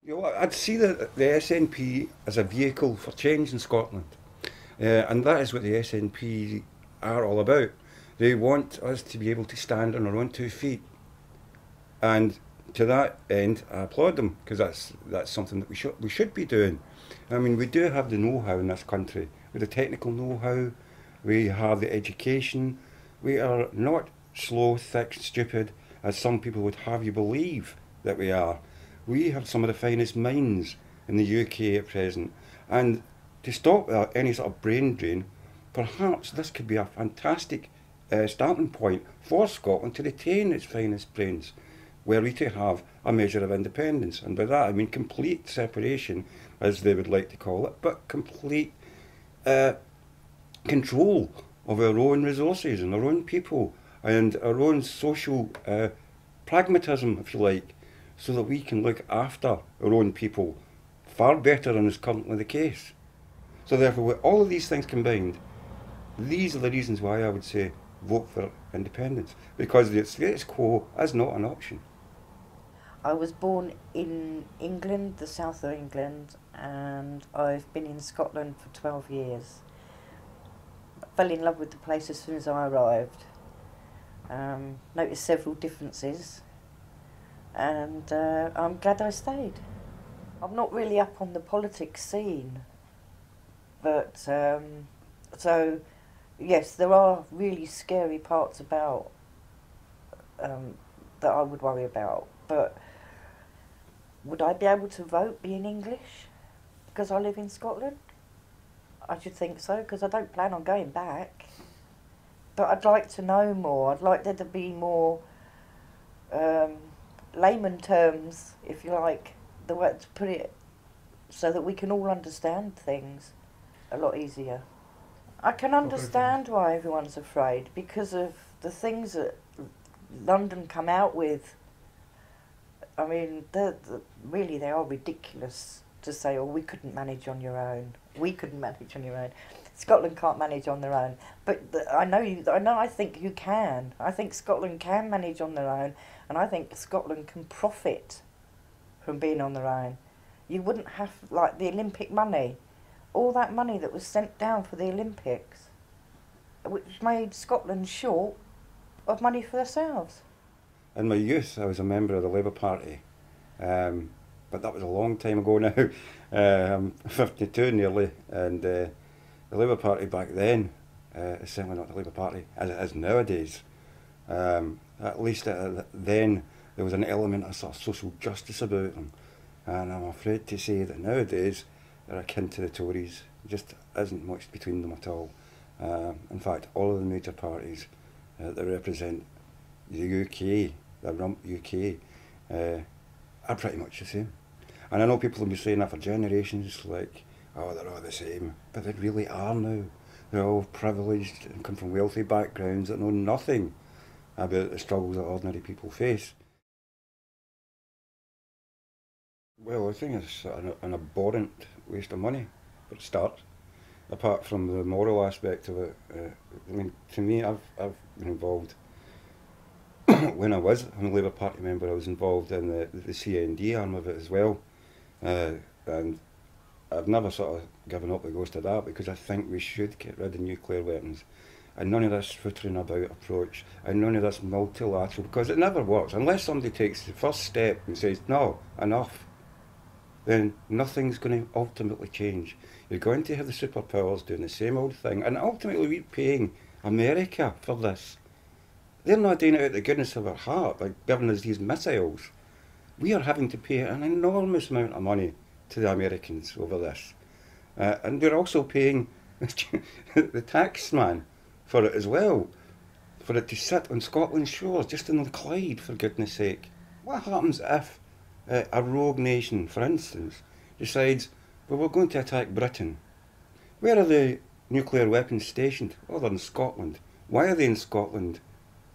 You know, I'd see the SNP as a vehicle for change in Scotland, and that is what the SNP are all about. They want us to be able to stand on our own 2 feet, and to that end, I applaud them because that's something that we should be doing. I mean, we do have the know-how in this country, with the technical know-how, we have the education. We are not slow, thick, stupid, as some people would have you believe that we are. We have some of the finest minds in the UK at present, and to stop any sort of brain drain, perhaps this could be a fantastic starting point for Scotland to retain its finest brains, were we to have a measure of independence. And by that I mean complete separation, as they would like to call it, but complete uh, control of our own resources and our own people and our own social pragmatism, if you like, so that we can look after our own people far better than is currently the case. So therefore, with all of these things combined, these are the reasons why I would say vote for independence, because the status quo is not an option. I was born in England, the south of England, and I've been in Scotland for 12 years. I fell in love with the place as soon as I arrived. Noticed several differences, and I'm glad I stayed. I'm not really up on the politics scene, but so yes, there are really scary parts about that I would worry about. But would I be able to vote being English because I live in Scotland? I should think so, because I don't plan on going back. But I'd like to know more. I'd like there to be more layman terms, if you like, the way to put it, so that we can all understand things a lot easier. I can understand why everyone's afraid, because of the things that London come out with. I mean, really they are ridiculous to say, oh, we couldn't manage on your own. We couldn't manage on your own. Scotland can't manage on their own. But I think you can. I think Scotland can manage on their own, and I think Scotland can profit from being on their own. You wouldn't have, like, the Olympic money. All that money that was sent down for the Olympics, which made Scotland short of money for themselves. In my youth, I was a member of the Labour Party, but that was a long time ago now. I'm 52 nearly, and the Labour Party back then is certainly not the Labour Party as it is nowadays. At least then there was an element of sort of social justice about them, and I'm afraid to say that nowadays they're akin to the Tories. There just isn't much between them at all. In fact, all of the major parties that represent the UK, the rump UK, are pretty much the same. And I know people have been saying that for generations, like, oh, they're all the same, but they really are now. They're all privileged and come from wealthy backgrounds that know nothing about the struggles that ordinary people face. Well, I think it's an abhorrent waste of money, for a start. Apart from the moral aspect of it, I mean, to me, I've been involved. When I was a Labour Party member, I was involved in the CND arm of it as well, and I've never sort of given up the ghost of that, because I think we should get rid of nuclear weapons, and none of this footering about approach, and none of this multilateral, because it never works unless somebody takes the first step and says no, enough. Then nothing's going to ultimately change. You're going to have the superpowers doing the same old thing, and ultimately we're paying America for this. They're not doing it out of the goodness of their heart by giving us these missiles. We are having to pay an enormous amount of money to the Americans over this. And we're also paying the tax man for it as well, for it to sit on Scotland's shores, just in the Clyde, for goodness sake. What happens if a rogue nation, for instance, decides, well, we're going to attack Britain? Where are the nuclear weapons stationed? Oh, they're in Scotland. Why are they in Scotland?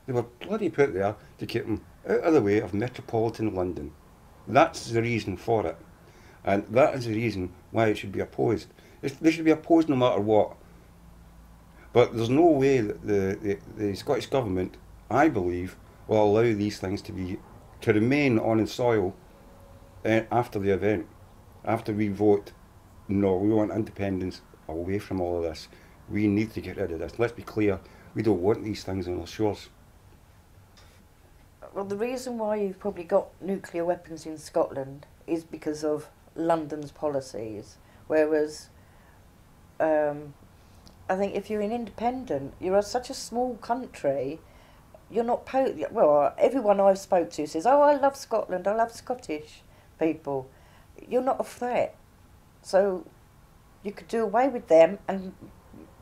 They were bloody put there to keep them out of the way of metropolitan London. That's the reason for it. And that is the reason why it should be opposed. They should be opposed no matter what. But there's no way that the Scottish Government, I believe, will allow these things to remain on its soil after the event, after we vote, no, we want independence away from all of this. We need to get rid of this. Let's be clear, we don't want these things on our shores. Well, the reason why you've probably got nuclear weapons in Scotland is because of London's policies, whereas I think if you're an independent, you're such a small country, you're not well, everyone I've spoke to says, oh, I love Scotland, I love Scottish people. You're not a threat. So you could do away with them and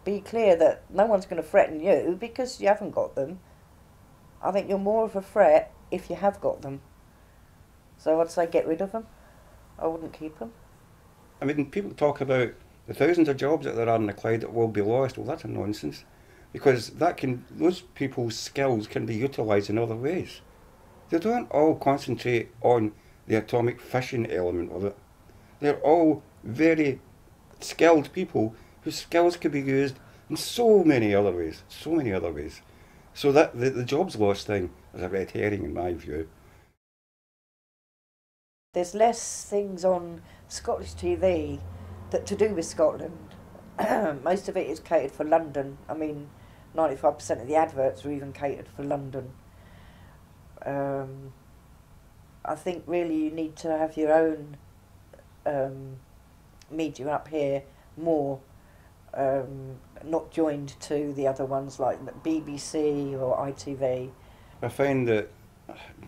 be clear that no one's going to threaten you because you haven't got them. I think you're more of a threat if you have got them. So I'd say get rid of them. I wouldn't keep them. I mean, people talk about the thousands of jobs that there are in the cloud that will be lost. Well, that's a nonsense, because those people's skills can be utilised in other ways. They don't all concentrate on the atomic fission element of it. They're all very skilled people whose skills could be used in so many other ways, So that the jobs lost thing is a red herring in my view. There's less things on Scottish TV that to do with Scotland. Most of it is catered for London. I mean, 95% of the adverts are even catered for London. I think really you need to have your own media up here more, not joined to the other ones like the BBC or ITV. I find it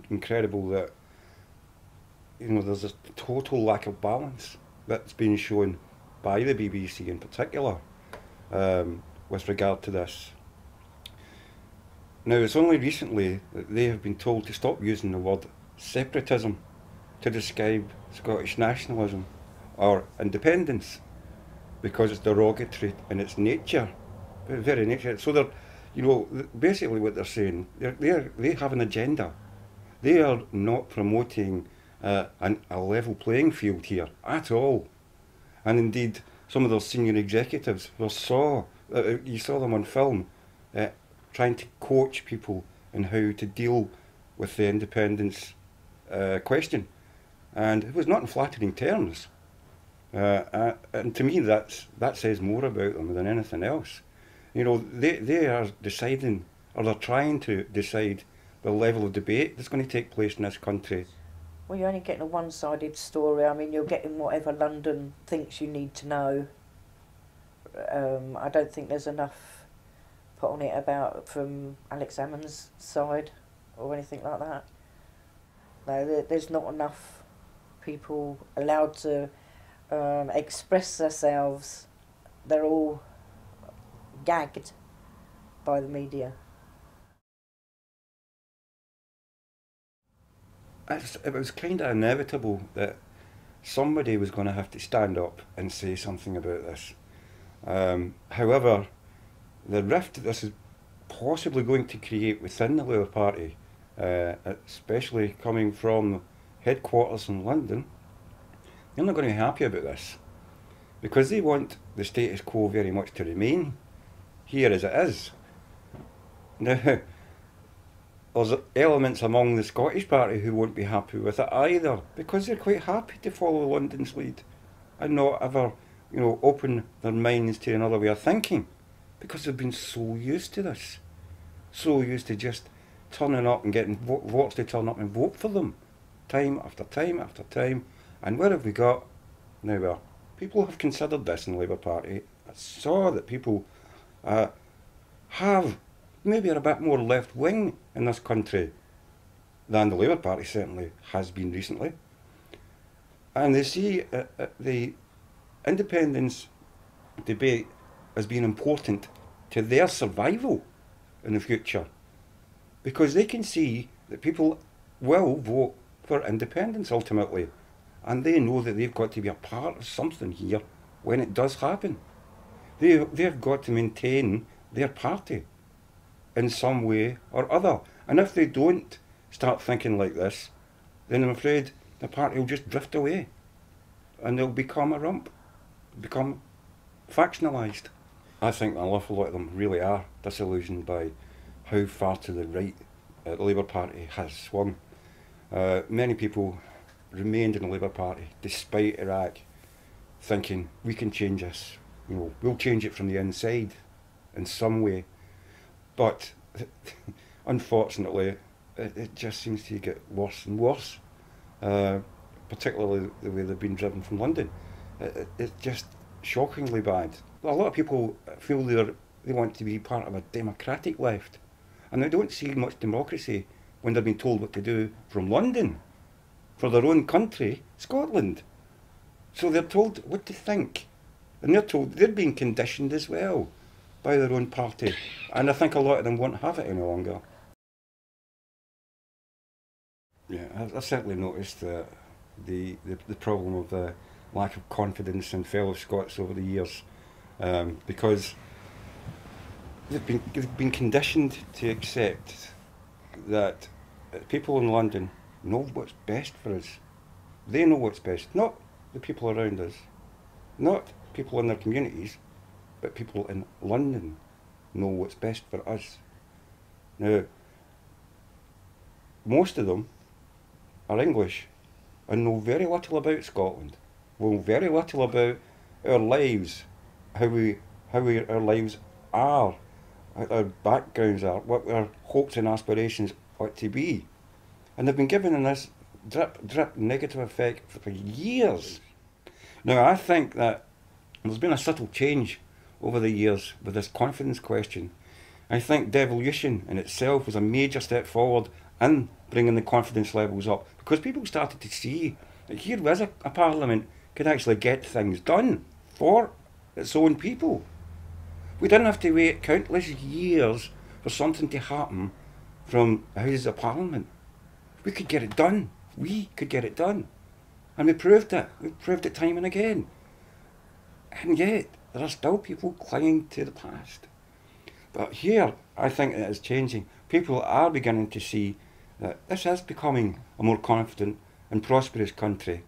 incredible that there's a total lack of balance that's been shown by the BBC in particular with regard to this. Now, it's only recently that they have been told to stop using the word separatism to describe Scottish nationalism or independence, because it's derogatory in its nature, very nature. So they're, basically what they're saying, they have an agenda. They are not promoting a level playing field here at all. And indeed, some of those senior executives you saw them on film trying to coach people in how to deal with the independence question. And it was not in flattering terms. And to me, that says more about them than anything else. They are deciding, or they're trying to decide, the level of debate that's going to take place in this country. Well, you're only getting a one-sided story. I mean, you're getting whatever London thinks you need to know. I don't think there's enough put on it from Alex Salmond's side or anything like that. No, there's not enough people allowed to express themselves. They're all gagged by the media. It was kind of inevitable that somebody was going to have to stand up and say something about this. However, the rift that this is possibly going to create within the Labour Party, especially coming from headquarters in London, they're not going to be happy about this, because they want the status quo very much to remain here as it is. Now, there's elements among the Scottish Party who won't be happy with it either, because they're quite happy to follow London's lead and not ever, open their minds to another way of thinking, because they've been so used to this, so used to just turning up and getting votes to turn up and vote for them, time after time after time. And where have we got? Now, well, people have considered this in the Labour Party. I saw that people maybe are a bit more left-wing in this country than the Labour Party certainly has been recently. And they see the independence debate as being important to their survival in the future, because they can see that people will vote for independence ultimately, and they know that they've got to be a part of something here when it does happen. They've got to maintain their party in some way or other. And if they don't start thinking like this, then I'm afraid the party will just drift away and they'll become a rump, become factionalised. I think an awful lot of them really are disillusioned by how far to the right the Labour Party has swung. Many people remained in the Labour Party despite Iraq, thinking we can change this. You know, we'll change it from the inside in some way. But unfortunately, it just seems to get worse and worse, particularly the way they've been driven from London. It's just shockingly bad. A lot of people feel they want to be part of a democratic left, and they don't see much democracy when they're being told what to do from London, for their own country, Scotland. So they're told what to think, and they're being conditioned as well by their own party, and I think a lot of them won't have it any longer. Yeah, I've certainly noticed the problem of the lack of confidence in fellow Scots over the years, because they've been conditioned to accept that people in London know what's best for us. They know what's best, not the people around us, not people in their communities, but people in London know what's best for us. Now, most of them are English and know very little about Scotland, know very little about our lives, how our lives are, what our backgrounds are, what our hopes and aspirations ought to be. And they've been given in this drip negative effect for years. Now, I think that there's been a subtle change over the years with this confidence question. I think devolution in itself was a major step forward in bringing the confidence levels up, because people started to see that here was a parliament could actually get things done for its own people. We didn't have to wait countless years for something to happen from the Houses of Parliament. We could get it done. We could get it done. And we proved it. We proved it time and again. And yet, there are still people clinging to the past. But here, I think it is changing. People are beginning to see that this is becoming a more confident and prosperous country